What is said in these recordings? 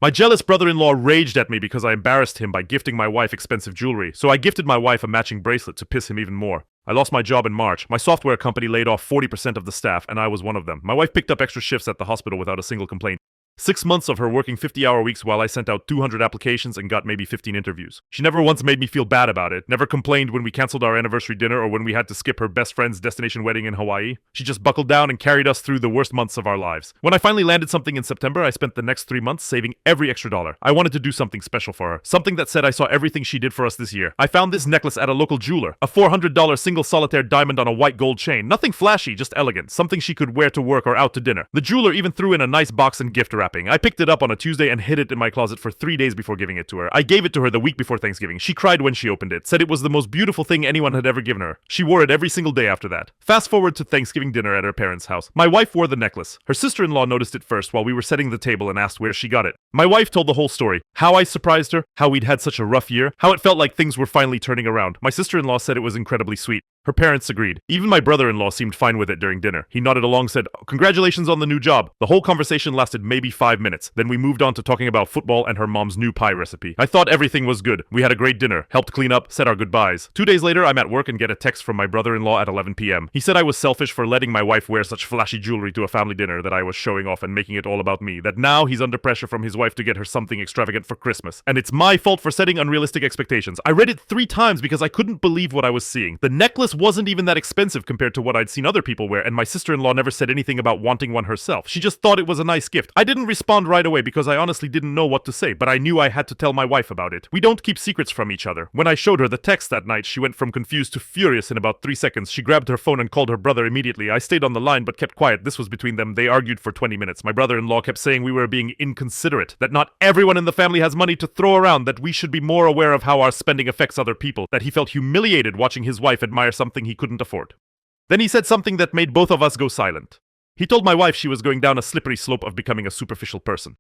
My jealous brother-in-law raged at me because I embarrassed him by gifting my wife expensive jewelry, so I gifted my wife a matching bracelet to piss him even more. I lost my job in March. My software company laid off 40% of the staff, and I was one of them. My wife picked up extra shifts at the hospital without a single complaint. 6 months of her working 50-hour weeks while I sent out 200 applications and got maybe 15 interviews. She never once made me feel bad about it, never complained when we canceled our anniversary dinner or when we had to skip her best friend's destination wedding in Hawaii. She just buckled down and carried us through the worst months of our lives. When I finally landed something in September, I spent the next 3 months saving every extra dollar. I wanted to do something special for her, something that said I saw everything she did for us this year. I found this necklace at a local jeweler, a $400 single solitaire diamond on a white gold chain. Nothing flashy, just elegant, something she could wear to work or out to dinner. The jeweler even threw in a nice box and gift wrapping. I picked it up on a Tuesday and hid it in my closet for 3 days before giving it to her. I gave it to her the week before Thanksgiving. She cried when she opened it, said it was the most beautiful thing anyone had ever given her. She wore it every single day after that. Fast forward to Thanksgiving dinner at her parents' house. My wife wore the necklace. Her sister-in-law noticed it first while we were setting the table and asked where she got it. My wife told the whole story. How I surprised her, how we'd had such a rough year, how it felt like things were finally turning around. My sister-in-law said it was incredibly sweet. Her parents agreed. Even my brother-in-law seemed fine with it during dinner. He nodded along, said, "Congratulations on the new job." The whole conversation lasted maybe 5 minutes. Then we moved on to talking about football and her mom's new pie recipe. I thought everything was good. We had a great dinner, helped clean up, said our goodbyes. 2 days later, I'm at work and get a text from my brother-in-law at 11 p.m. He said I was selfish for letting my wife wear such flashy jewelry to a family dinner, that I was showing off and making it all about me, that now he's under pressure from his wife to get her something extravagant for Christmas. And it's my fault for setting unrealistic expectations. I read it 3 times because I couldn't believe what I was seeing. The necklace wasn't even that expensive compared to what I'd seen other people wear, and my sister-in-law never said anything about wanting one herself. She just thought it was a nice gift. I didn't respond right away because I honestly didn't know what to say, but I knew I had to tell my wife about it. We don't keep secrets from each other. When I showed her the text that night, she went from confused to furious in about 3 seconds. She grabbed her phone and called her brother immediately. I stayed on the line but kept quiet. This was between them. They argued for 20 minutes. My brother-in-law kept saying we were being inconsiderate, that not everyone in the family has money to throw around, that we should be more aware of how our spending affects other people, that he felt humiliated watching his wife admire something he couldn't afford. Then he said something that made both of us go silent. He told my wife she was going down a slippery slope of becoming a superficial person.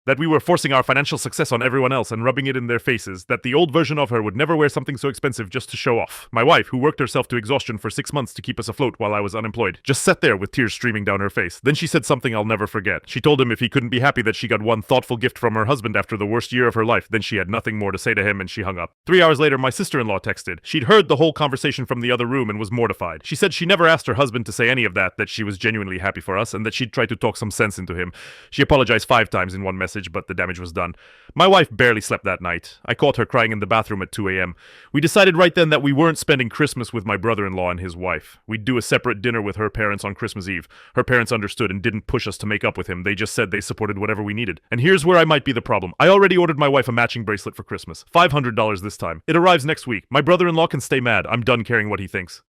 That we were forcing our financial success on everyone else and rubbing it in their faces, that the old version of her would never wear something so expensive just to show off. My wife, who worked herself to exhaustion for 6 months to keep us afloat while I was unemployed, just sat there with tears streaming down her face. Then she said something I'll never forget. She told him if he couldn't be happy that she got one thoughtful gift from her husband after the worst year of her life, then she had nothing more to say to him, and she hung up. 3 hours later, my sister-in-law texted. She'd heard the whole conversation from the other room and was mortified. She said she never asked her husband to say any of that she was genuinely happy for us, and that she'd tried to talk some sense into him. She apologized 5 times in one message, but the damage was done. My wife barely slept that night. I caught her crying in the bathroom at 2 a.m. We decided right then that we weren't spending Christmas with my brother-in-law and his wife. We'd do a separate dinner with her parents on Christmas Eve. Her parents understood and didn't push us to make up with him. They just said they supported whatever we needed. And here's where I might be the problem. I already ordered my wife a matching bracelet for Christmas. $500 this time. It arrives next week. My brother-in-law can stay mad. I'm done caring what he thinks.